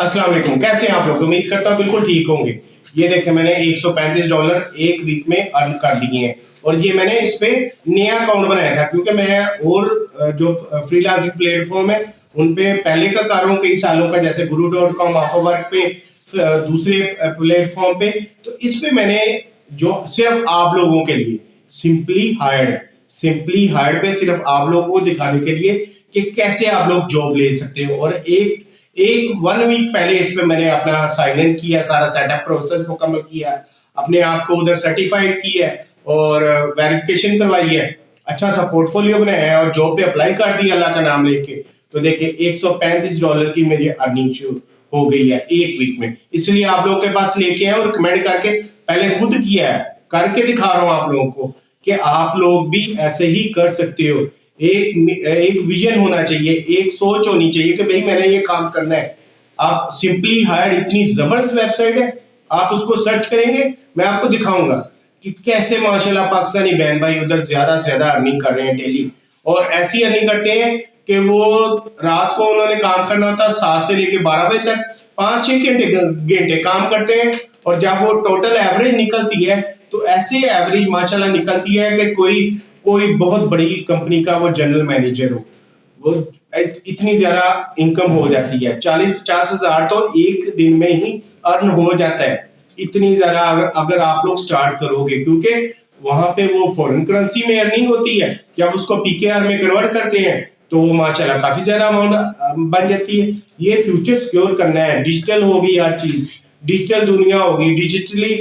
अस्सलाम वालेकुम, कैसे हैं आप लोग? उम्मीद करता हूँ बिल्कुल ठीक होंगे। ये देखें, मैंने $135 एक वीक में अर्न कर लिए हैं और ये मैंने इस पे नया अकाउंट बनाया था क्योंकि मैं और जो फ्रीलांसिंग प्लेटफॉर्म है उन पे पहले का कर रहा हूँ कई सालों का, जैसे guru.com, अपवर्क पे, दूसरे प्लेटफॉर्म पे। तो इस पे मैंने जो सिर्फ आप लोगों के लिए सिंपली हायर्ड पे सिर्फ आप लोगों को दिखाने के लिए कि कैसे आप लोग जॉब ले सकते हो। और एक एक 1 वीक पहले इस पे मैंने अपना साइन इन किया, सारा सेटअप प्रोसेस मुकम्मल किया, अपने आप को उधर सर्टिफाइड किया और वेरिफिकेशन करवाई है, अच्छा सा पोर्टफोलियो बनाया है और जॉब पे अप्लाई कर दिया अल्लाह का नाम लेके। तो देखिए $135 की मेरी अर्निंग शुरू हो गई है एक वीक में। इसलिए आप लोगों के पास लेके आए और कमेंट करके पहले खुद किया है, करके दिखा रहा हूं आप लोगों को कि आप लोग भी ऐसे ही कर सकते हो। एक विजन होना चाहिए, एक सोच होनी चाहिए कि भाई मैंने ये काम करना है। आप सिंपली हायर्ड इतनी जबरदस्त वेबसाइट है, आप उसको सर्च करेंगे, मैं आपको दिखाऊंगा कि कैसे माशाल्लाह पाकिस्तानी बहन भाई उधर ज्यादा से ज्यादा अर्निंग कर रहे हैं डेली। और ऐसी अर्निंग करते हैं कि वो रात को उन्होंने काम करना होता है 7 से लेके 12 बजे तक, 5-6 घंटे काम करते हैं और जब वो टोटल एवरेज निकलती है तो ऐसे एवरेज माशाल्लाह निकलती है कि कोई बहुत बड़ी कंपनी का वो जनरल मैनेजर हो, वो इतनी ज्यादा इनकम हो जाती है। 40-50 हजार तो एक दिन में ही अर्न हो जाता है। इतनी ज्यादा अगर आप लोग स्टार्ट करोगे, क्योंकि वहां पे वो फॉरेन करेंसी में अर्निंग होती है, जब उसको पीकेआर में कन्वर्ट करते हैं तो वो माशाल्लाह काफी ज्यादा अमाउंट बन जाती है। ये फ्यूचर सिक्योर करना है, डिजिटल होगी हर चीज, डिजिटल दुनिया होगी, डिजिटली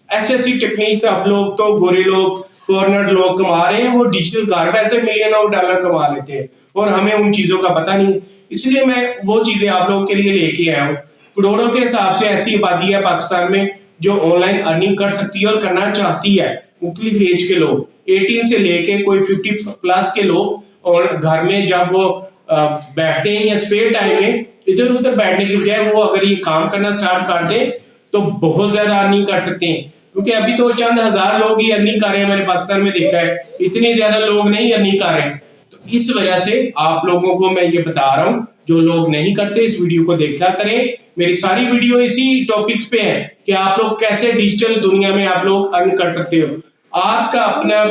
ऐसी टेक्निक्स आप लोग तो गोरे लोग, फॉरेनर लोग कमा रहे हैं, वो डिजिटल घर पैसे $मिलियन ऑफ डॉलर कमा लेते हैं और हमें उन चीजों का पता नहीं। इसलिए मैं वो चीजें आप लोगों के लिए लेके आया हूँ। करोड़ों के हिसाब से ऐसी आबादी है पाकिस्तान में जो ऑनलाइन अर्निंग कर सकती है और करना चाहती है। मुख्तलिफ एज के लोग, 18 से लेके कोई 50 प्लस के लोग, और घर में जब वो बैठते हैं या स्पेयर टाइम में इधर उधर बैठने की बजाय वो अगर ये काम करना स्टार्ट कर दें तो बहुत ज्यादा अर्निंग कर सकते हैं। क्योंकि अभी तो चंद हजार लोग ही अर्निंग कर रहे हैं, मैंने पाकिस्तान में देखा है, इतने ज्यादा लोग नहीं अर्निंग कर रहे हैं। तो इस वजह से आप लोगों को मैं ये बता रहा हूं, जो लोग नहीं करते इस वीडियो को देखा करें। मेरी सारी वीडियो इसी टॉपिक्स पे है कि आप लोग कैसे डिजिटल दुनिया में आप लोग अर्न कर सकते हो। आपका अपना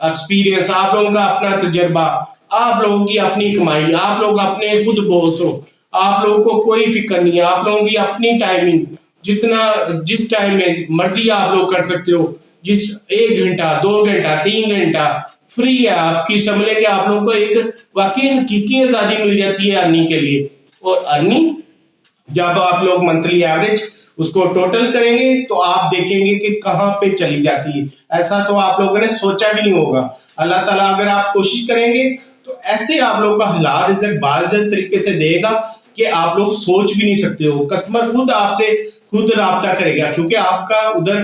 एक्सपीरियंस, आप लोगों का अपना तजर्बा, आप लोगों की अपनी कमाई, आप लोग अपने खुद बॉस हो, आप लोगों को कोई फिक्र नहीं है, आप लोगों की अपनी टाइमिंग, जिस टाइम में मर्जी आप लोग कर सकते हो, जिस 1 घंटा 2 घंटा 3 घंटा फ्री है आपकी, समझ कि आप लोगों को एक वाकई हकीकी आजादी मिल जाती है अर्निंग के लिए। और अर्निंग जब आप लोग मंथली एवरेज उसको टोटल करेंगे तो आप देखेंगे कि कहां पे चली जाती है। ऐसा तो आप लोगों ने सोचा भी नहीं होगा। अल्लाह ताला अगर आप कोशिश करेंगे तो ऐसे आप लोगों का हलाल रिजल्ट बाज़ तरीके से देगा कि आप लोग सोच भी नहीं सकते हो। कस्टमर खुद आपसे राब्ता करेगा, क्योंकि आपका उधर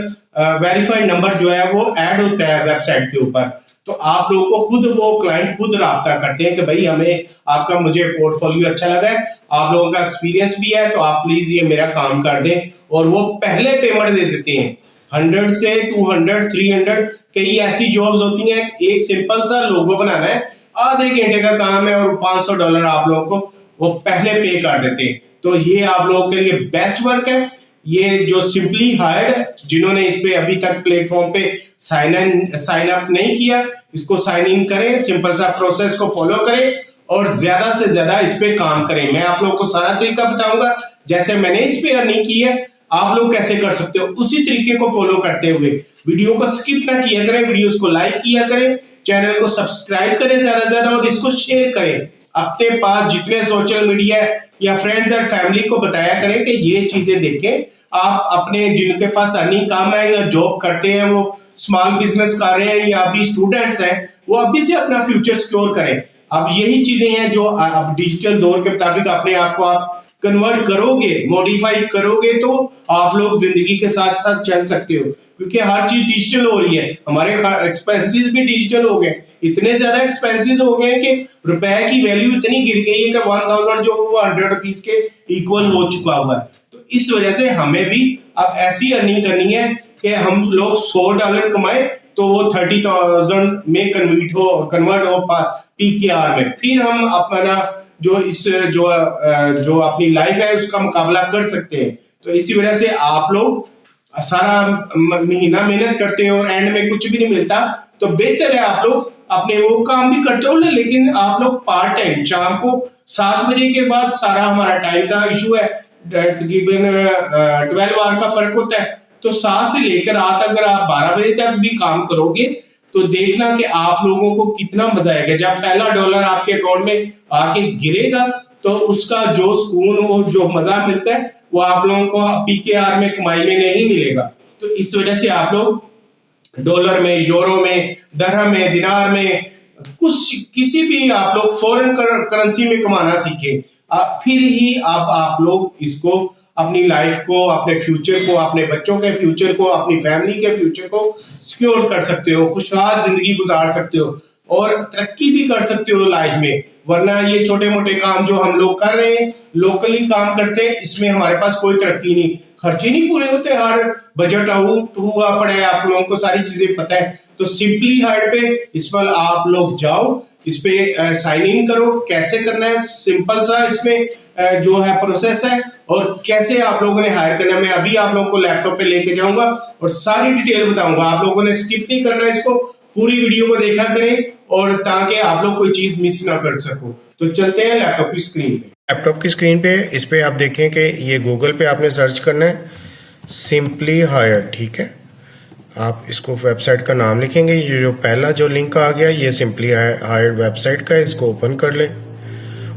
वेरीफाइड नंबर जो है वो ऐड होता है वेबसाइट के ऊपर। तो आप लोगों को खुद वो क्लाइंट खुद राब्ता करते हैं कि भाई हमें आपका, मुझे पोर्टफोलियो अच्छा लगा है, आप लोगों का एक्सपीरियंस भी है, तो आप प्लीज ये मेरा काम कर दें। और वो पहले पेमेंट दे देते हैं 100 से 200 300। कई ऐसी जॉब्स होती हैं, एक सिंपल सा लोगो बनाना है, आधे घंटे का काम है और $500 आप लोगों को वो पहले पे कर देते हैं। तो ये आप लोगों के लिए बेस्ट वर्क है। ये जो सिंपली हायर्ड है, जिन्होंने इस पे अभी तक प्लेटफॉर्म पे साइन अप नहीं किया, इसको साइन इन करें, सिंपल सा प्रोसेस को फॉलो करें और ज्यादा से ज्यादा इस पे काम करें। मैं आप लोगों को सारा तरीका बताऊंगा, जैसे मैंने इस पे अर्निंग की है आप लोग कैसे कर सकते हो, उसी तरीके को फॉलो करते हुए। वीडियो को स्किप ना किया करें, वीडियोस को लाइक किया करें, चैनल को सब्सक्राइब करें ज्यादा से ज्यादा और इसको शेयर करें अपने पास जितने सोशल मीडिया या फ्रेंड्स एंड फैमिली को बताया करें कि ये चीजें देखें। आप अपने जिनके पास अर्निंग काम है या जॉब करते हैं, वो स्मॉल बिजनेस कर रहे हैं या अभी स्टूडेंट्स हैं, वो अभी से अपना फ्यूचर सिक्योर करें। अब यही चीजें हैं जो अब डिजिटल दौर के मुताबिक अपने आप को आप कन्वर्ट करोगे, मॉडिफाई करोगे तो आप लोग जिंदगी के साथ साथ चल सकते हो। क्योंकि हर चीज डिजिटल हो रही है, हमारे एक्सपेंसेस भी डिजिटल हो गए, इतने ज्यादा एक्सपेंसेस हो गए कि रुपए की वैल्यू इतनी गिर गई है कि 1000 जो वो 100 रुपीज के इक्वल हो चुका हुआ है। तो इस वजह से हमें भी अब ऐसी अर्निंग करनी है कि हम लोग $100 कमाए तो वो 30,000 में कन्वर्ट हो पीकेआर में, फिर हम अपना जो इस जो अपनी लाइफ है उसका मुकाबला कर सकते हैं। तो इसी वजह से आप लोग सारा महीना मेहनत करते हो और एंड में कुछ भी नहीं मिलता, तो बेहतर है आप लोग अपने वो काम भी करते हो, लेकिन आप लोग पार्ट टाइम शाम को 7 बजे के बाद, सारा हमारा टाइम का इशू है, तकरीबन 12 आवर का फर्क होता है, तो 7 से लेकर रात अगर आप 12 बजे तक भी काम करोगे तो देखना कि आप लोगों को कितना मजा आएगा। जब पहला डॉलर आपके अकाउंट में आके गिरेगा तो उसका जो सुकून, वो जो मजा मिलता है, वो आप लोगों को पीकेआर में कमाई में नहीं मिलेगा। तो इस वजह से आप लोग डॉलर में, यूरो में, दरहम में, दिनार में, कुछ किसी भी आप लोग फॉरेन करेंसी में कमाना सीखें, फिर ही आप लोग इसको अपनी लाइफ को, अपने फ्यूचर को, अपने बच्चों के फ्यूचर को, अपनी फैमिली के फ्यूचर को सिक्योर कर सकते हो, खुशहाल जिंदगी गुजार सकते हो और तरक्की भी कर सकते हो लाइफ में। वरना ये छोटे मोटे काम जो हम लोग कर रहे हैं, लोकली काम करते हैं, इसमें हमारे पास कोई तरक्की नहीं, खर्चे नहीं पूरे होते, हर बजट आउट हुआ पड़ा है, आप लोगों को सारी चीजें पता है। तो सिंपली हार्ड पे इस पर आप लोग जाओ, इस पे साइन इन करो। कैसे करना है, सिंपल सा इसमें जो है प्रोसेस है, और कैसे आप लोगों ने हायर करना है, मैं अभी आप लोगों को लैपटॉप पे लेके जाऊंगा और सारी डिटेल बताऊंगा। आप लोगों ने स्किप नहीं करना, इसको पूरी वीडियो को देखा करें, और ताकि आप लोग कोई चीज मिस ना कर सको। तो चलते हैं लैपटॉप की स्क्रीन पे। लैपटॉप की स्क्रीन पे इस पे आप देखें कि ये गूगल पे आपने सर्च करना है सिंपली हायर, ठीक है। आप इसको वेबसाइट का नाम लिखेंगे, ये जो पहला जो लिंक आ गया ये सिंपली हायर वेबसाइट का है, इसको ओपन कर लें।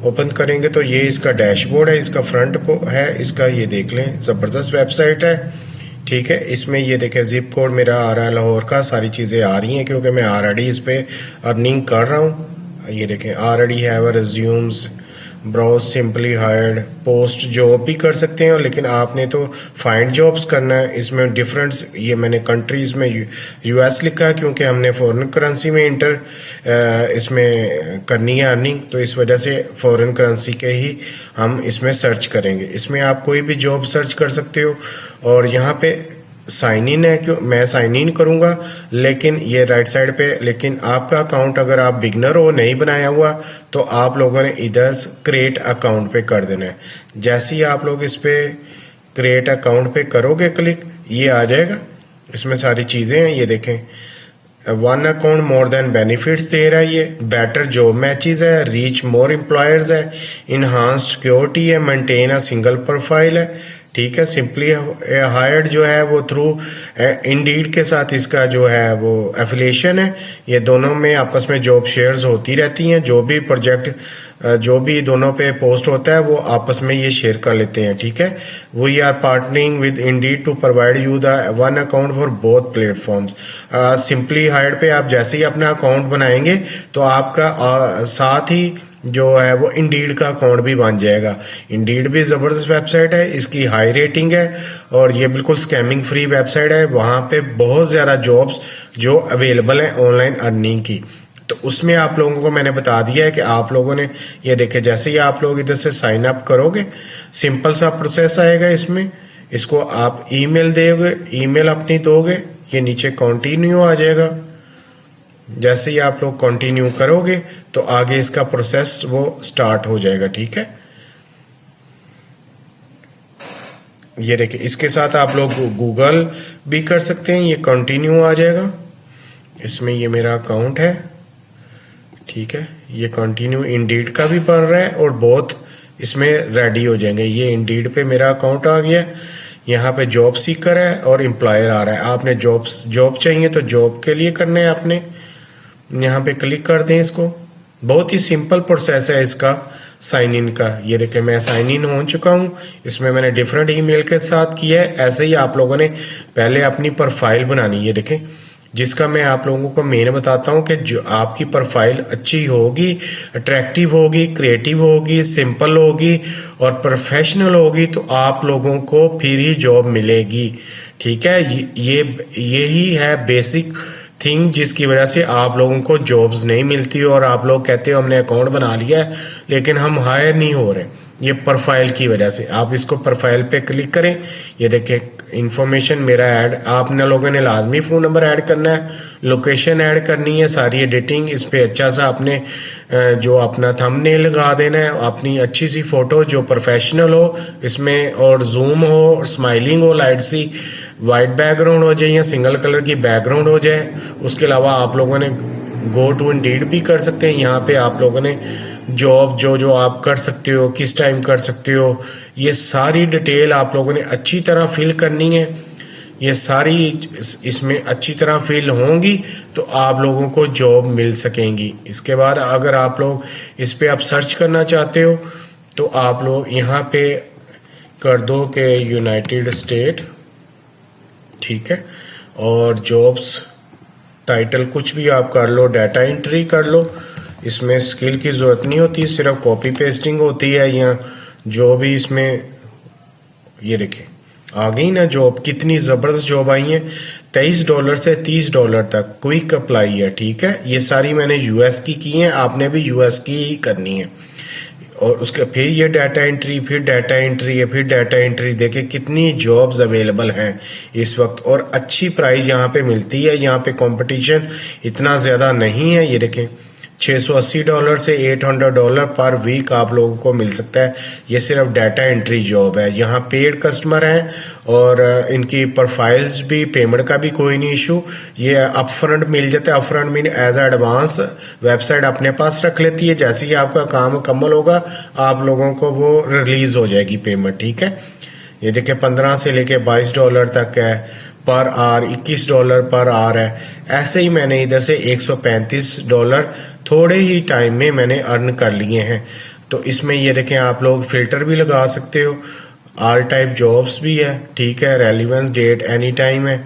ओपन करेंगे तो ये इसका डैशबोर्ड है, इसका फ्रंट है, इसका ये देख लें, ज़बरदस्त वेबसाइट है, ठीक है। इसमें ये देखें जिप कोड मेरा आ रहा है लाहौर का, सारी चीज़ें आ रही हैं क्योंकि मैं ऑलरेडी इस पर अर्निंग कर रहा हूँ। ये देखें already have resumes, browse SimplyHired, post job भी कर सकते हैं, लेकिन आपने तो फाइंड जॉब्स करना है। इसमें डिफरेंस, ये मैंने कंट्रीज़ में यूएस लिखा है क्योंकि हमने फॉरेन करेंसी में इसमें करनी है अर्निंग, तो इस वजह से फॉरेन करेंसी के ही हम इसमें सर्च करेंगे। इसमें आप कोई भी जॉब सर्च कर सकते हो, और यहाँ पे साइन इन है, क्यों मैं साइन इन करूँगा, लेकिन ये राइट साइड पे, लेकिन आपका अकाउंट अगर आप बिगनर हो, नहीं बनाया हुआ, तो आप लोगों ने इधर क्रिएट अकाउंट पे कर देना है। जैसे ही आप लोग इस पे क्रिएट अकाउंट पे करोगे क्लिक, ये आ जाएगा, इसमें सारी चीज़ें हैं। ये देखें, one account more than benefits दे रहा है, ये बेटर जॉब मैचेस है, रीच मोर एम्प्लॉयर्स है, इनहांस्ड सिक्योरिटी है, मेंटेन अ सिंगल प्रोफाइल है, ठीक है। सिंपली हायर्ड जो है वो थ्रू इंडीड के साथ इसका जो है वो एफिलिएशन है, ये दोनों में आपस में जॉब शेयर्स होती रहती हैं, जो भी प्रोजेक्ट जो भी दोनों पे पोस्ट होता है वो आपस में ये शेयर कर लेते हैं, ठीक है। We are partnering with Indeed to provide you the one account for both platforms. SimplyHired पे आप जैसे ही अपना अकाउंट बनाएंगे तो आपका साथ ही जो है वो इंडीड का अकाउंट भी बन जाएगा। इंडीड भी ज़बरदस्त वेबसाइट है, इसकी हाई रेटिंग है और ये बिल्कुल स्कैमिंग फ्री वेबसाइट है। वहाँ पे बहुत ज़्यादा जॉब्स जो अवेलेबल हैं ऑनलाइन अर्निंग की, तो उसमें आप लोगों को मैंने बता दिया है कि आप लोगों ने ये देखे, जैसे ही आप लोग इधर से साइन अप करोगे, सिंपल सा प्रोसेस आएगा इसमें। इसको आप ईमेल दोगे, ईमेल अपनी दोगे, ये नीचे कंटिन्यू आ जाएगा। जैसे ही आप लोग कंटिन्यू करोगे तो आगे इसका प्रोसेस वो स्टार्ट हो जाएगा, ठीक है। ये देखिए, इसके साथ आप लोग गूगल भी कर सकते हैं, ये कंटिन्यू आ जाएगा। इसमें ये मेरा अकाउंट है, ठीक है। ये कंटिन्यू इंडीड का भी पड़ रहा है और बहुत इसमें रेडी हो जाएंगे। ये इंडीड पे मेरा अकाउंट आ गया, यहाँ पे जॉब सीकर है और एम्प्लॉयर आ रहा है। आपने जॉब चाहिए तो जॉब के लिए करना है, आपने यहाँ पे क्लिक कर दें इसको। बहुत ही सिंपल प्रोसेस है इसका साइन इन का। ये देखिए, मैं साइन इन हो चुका हूँ, इसमें मैंने डिफरेंट ईमेल के साथ किया है। ऐसे ही आप लोगों ने पहले अपनी प्रोफाइल बनानी है, ये देखें, जिसका मैं आप लोगों को मेन बताता हूँ कि जो आपकी प्रोफाइल अच्छी होगी, अट्रैक्टिव होगी, क्रिएटिव होगी, सिंपल होगी और प्रोफेशनल होगी, तो आप लोगों को फिर ही जॉब मिलेगी, ठीक है। यही है बेसिक थिंग जिसकी वजह से आप लोगों को जॉब्स नहीं मिलती और आप लोग कहते हो हमने अकाउंट बना लिया है लेकिन हम हायर नहीं हो रहे। ये प्रोफाइल की वजह से। आप इसको प्रोफाइल पे क्लिक करें, ये देखें इंफॉर्मेशन मेरा ऐड, आपने लोगों ने लाजमी फ़ोन नंबर ऐड करना है, लोकेशन ऐड करनी है, सारी एडिटिंग इस पे अच्छा सा आपने जो अपना थंबनेल लगा देना है, अपनी अच्छी सी फ़ोटो जो प्रोफेशनल हो इसमें, और जूम हो, स्माइलिंग हो, लाइट सी वाइट बैकग्राउंड हो जाए या सिंगल कलर की बैकग्राउंड हो जाए। उसके अलावा आप लोगों ने गो टू इंडीड भी कर सकते हैं। यहाँ पे आप लोगों ने जॉब जो जो आप कर सकते हो, किस टाइम कर सकते हो, ये सारी डिटेल आप लोगों ने अच्छी तरह फिल करनी है। ये सारी इसमें अच्छी तरह फिल होंगी तो आप लोगों को जॉब मिल सकेंगी। इसके बाद अगर आप लोग इस पे आप सर्च करना चाहते हो तो आप लोग यहाँ पे कर दो कि यूनाइटेड स्टेट, ठीक है, और जॉब्स टाइटल कुछ भी आप कर लो, डाटा एंट्री कर लो। इसमें स्किल की ज़रूरत नहीं होती, सिर्फ कॉपी पेस्टिंग होती है। या जो भी इसमें ये देखें आ गई ना जॉब, कितनी ज़बरदस्त जॉब आई है। $23 से $30 तक क्विक अप्लाई है, ठीक है। ये सारी मैंने यूएस की हैं, आपने भी यूएस की ही करनी है। और उसके फिर ये डाटा एंट्री, फिर डाटा एंट्री है, फिर डाटा एंट्री। देखें कितनी जॉब्स अवेलेबल हैं इस वक्त, और अच्छी प्राइस यहाँ पे मिलती है। यहाँ पे कंपटीशन इतना ज़्यादा नहीं है। ये देखें $680 से $800 पर वीक आप लोगों को मिल सकता है। ये सिर्फ डाटा एंट्री जॉब है। यहाँ पेड कस्टमर हैं और इनकी प्रोफाइल्स भी, पेमेंट का भी कोई नहीं इशू। ये अपफ्रंट मिल जाता है। Upfront mean as advance website अपने पास रख लेती है। जैसे ही आपका काम मुकम्मल होगा आप लोगों को वो रिलीज हो जाएगी पेमेंट, ठीक है। ये देखिए 15 से लेके $22 तक है पर आर, $21 पर आर है। ऐसे ही मैंने इधर से $135 थोड़े ही टाइम में मैंने अर्न कर लिए हैं। तो इसमें ये देखें आप लोग फिल्टर भी लगा सकते हो, ऑल टाइप जॉब्स भी है, ठीक है, रेलिवेंस डेट एनी टाइम है,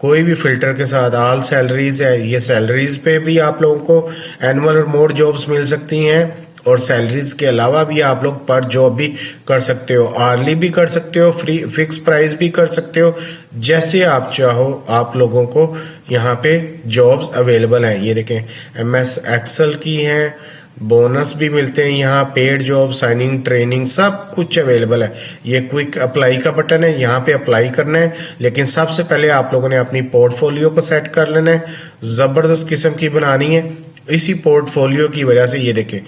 कोई भी फिल्टर के साथ ऑल सैलरीज है। ये सैलरीज पे भी आप लोगों को एनुअल और मोड जॉब्स मिल सकती हैं, और सैलरीज के अलावा भी आप लोग पर जॉब भी कर सकते हो, आर्ली भी कर सकते हो, फ्री फिक्स प्राइस भी कर सकते हो, जैसे आप चाहो। आप लोगों को यहाँ पे जॉब्स अवेलेबल हैं। ये देखें MS एक्सेल की हैं, बोनस भी मिलते हैं यहाँ, पेड जॉब, साइनिंग, ट्रेनिंग, सब कुछ अवेलेबल है। ये क्विक अप्लाई का बटन है, यहाँ पे अप्लाई करना है। लेकिन सबसे पहले आप लोगों ने अपनी पोर्टफोलियो को सेट कर लेना है, ज़बरदस्त किस्म की बनानी है। इसी पोर्टफोलियो की वजह से ये देखें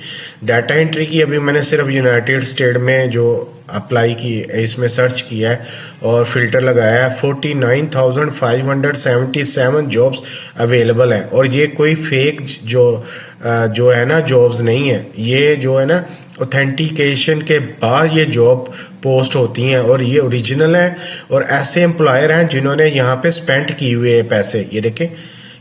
डाटा एंट्री की अभी मैंने सिर्फ यूनाइटेड स्टेट में जो अप्लाई की, इसमें सर्च किया है और फिल्टर लगाया है। 49,577 जॉब्स अवेलेबल हैं। और ये कोई फेक जो है ना जॉब्स नहीं है, ये जो है ना ऑथेंटिकेशन के बाद ये जॉब पोस्ट होती हैं और ये ओरिजिनल है। और ऐसे एम्प्लॉयर हैं जिन्होंने यहाँ पे स्पेंड किए हुए हैं पैसे। ये देखें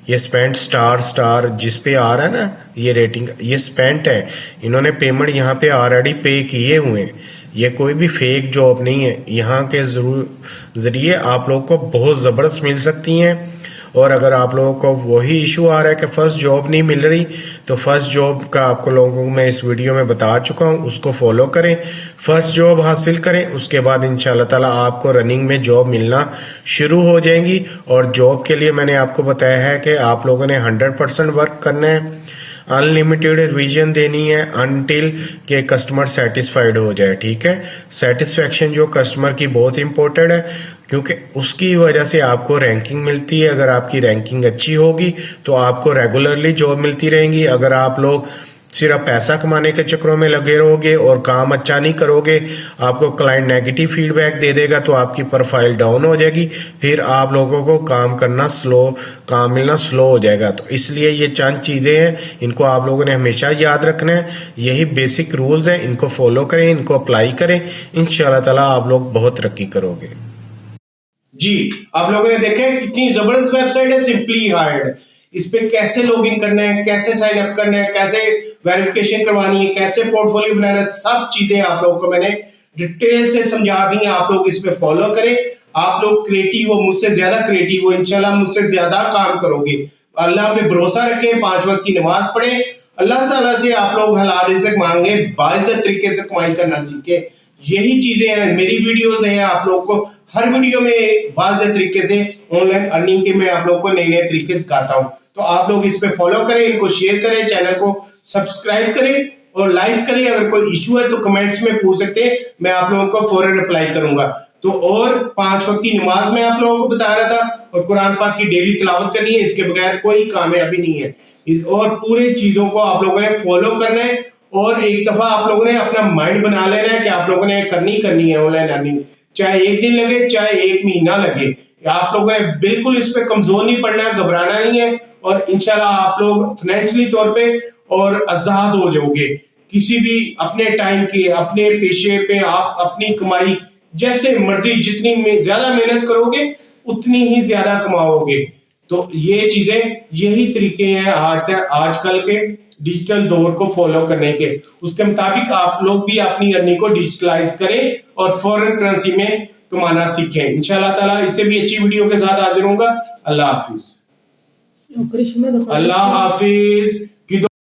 ये स्पेंट स्टार जिस पे आ रहा है ना ये रेटिंग, ये स्पेंट है, इन्होंने पेमेंट यहाँ पे ऑलरेडी पे किए हुए हैं। ये कोई भी फेक जॉब नहीं है। यहाँ के ज़रिए आप लोगों को बहुत ज़बरदस्त मिल सकती हैं। और अगर आप लोगों को वही इशू आ रहा है कि फ़र्स्ट जॉब नहीं मिल रही, तो फर्स्ट जॉब का आपको लोगों को मैं इस वीडियो में बता चुका हूँ, उसको फॉलो करें, फर्स्ट जॉब हासिल करें। उसके बाद इंशाल्लाह ताला आपको रनिंग में जॉब मिलना शुरू हो जाएंगी। और जॉब के लिए मैंने आपको बताया है कि आप लोगों ने 100% वर्क करना है, अनलिमिटेड रिवीजन देनी है अनटिल के कस्टमर सेटिस्फाइड हो जाए, ठीक है। सेटिस्फेक्शन जो कस्टमर की बहुत इंपॉर्टेंट है, क्योंकि उसकी वजह से आपको रैंकिंग मिलती है। अगर आपकी रैंकिंग अच्छी होगी तो आपको रेगुलरली जॉब मिलती रहेंगी। अगर आप लोग सिर्फ पैसा कमाने के चक्करों में लगे रहोगे और काम अच्छा नहीं करोगे, आपको क्लाइंट नेगेटिव फीडबैक दे देगा तो आपकी प्रोफाइल डाउन हो जाएगी, फिर आप लोगों को काम मिलना स्लो हो जाएगा। तो इसलिए ये चंद चीज़ें हैं, इनको आप लोगों ने हमेशा याद रखना है। यही बेसिक रूल्स हैं, इनको फॉलो करें, इनको अप्लाई करें, इंशाल्लाह ताला आप लोग बहुत तरक्की करोगे। जी, आप लोगों ने देखा कितनी जबरदस्त वेबसाइट है सिंपली हायर्ड। इस पे कैसे लॉगिन करना है, कैसे साइन अप करना है, कैसे वेरिफिकेशन करवानी है, कैसे पोर्टफोलियो बनाना है, सब चीजें आप लोगों को मैंने डिटेल से समझा दी हैं। आप लोग इस पे फॉलो करें। आप लोग क्रिएटिव हो, मुझसे ज्यादा क्रिएटिव हो, इंशाल्लाह मुझसे ज्यादा काम करोगे। अल्लाह पे भरोसा रखें, 5 वक्त की नमाज पढ़े, अल्लाह ताला से आप लोग हलाल रिज़्क मांगे, बाइज्जत तरीके से कमाई करना सीखे। यही चीजें हैं, मेरी वीडियोस हैं, आप लोग को हर वीडियो में बाइज्जत तरीके से ऑनलाइन अर्निंग के मैं आप लोग को नए नए तरीके सिखाता हूं। तो आप लोग इस पे फॉलो करें, इनको शेयर करें, चैनल को सब्सक्राइब करें और लाइक करें। अगर कोई इशू है तो कमेंट्स में पूछ सकते हैं, मैं आप लोगों को फौरन रिप्लाई करूंगा। तो और 5 वक्त की नमाज मैं आप लोगों को बता रहा था, और कुरान पाक की डेली तिलावत करनी है, इसके बगैर कोई कामयाबी नहीं है। और पूरे चीजों को आप लोगों ने फॉलो करना है, और एक दफा आप लोगों ने अपना माइंड बना लेना है कि आप लोगों ने करनी है ऑनलाइन अर्निंग, चाहे 1 दिन लगे चाहे 1 महीना लगे। आप लोगों ने बिल्कुल इस पे कमजोर नहीं पड़ना है, घबराना नहीं है, और इंशाल्लाह आप लोग फाइनेंशियली तौर पे और आजाद हो जाओगे। किसी भी अपने टाइम के अपने पेशे पे आप अपनी कमाई जैसे मर्जी जितनी ज्यादा मेहनत करोगे उतनी ही ज्यादा कमाओगे। तो ये चीजें, यही तरीके हैं आजकल के डिजिटल दौर को फॉलो करने के। उसके मुताबिक आप लोग भी अपनी अर्निंग को डिजिटलाइज करें और फॉरेन करेंसी में कमाना सीखें। इंशाल्लाह ताला इससे भी अच्छी वीडियो के साथ हाजिर होऊंगा। अल्लाह हाफिज। करिश्मा अल्लाह हाफिज।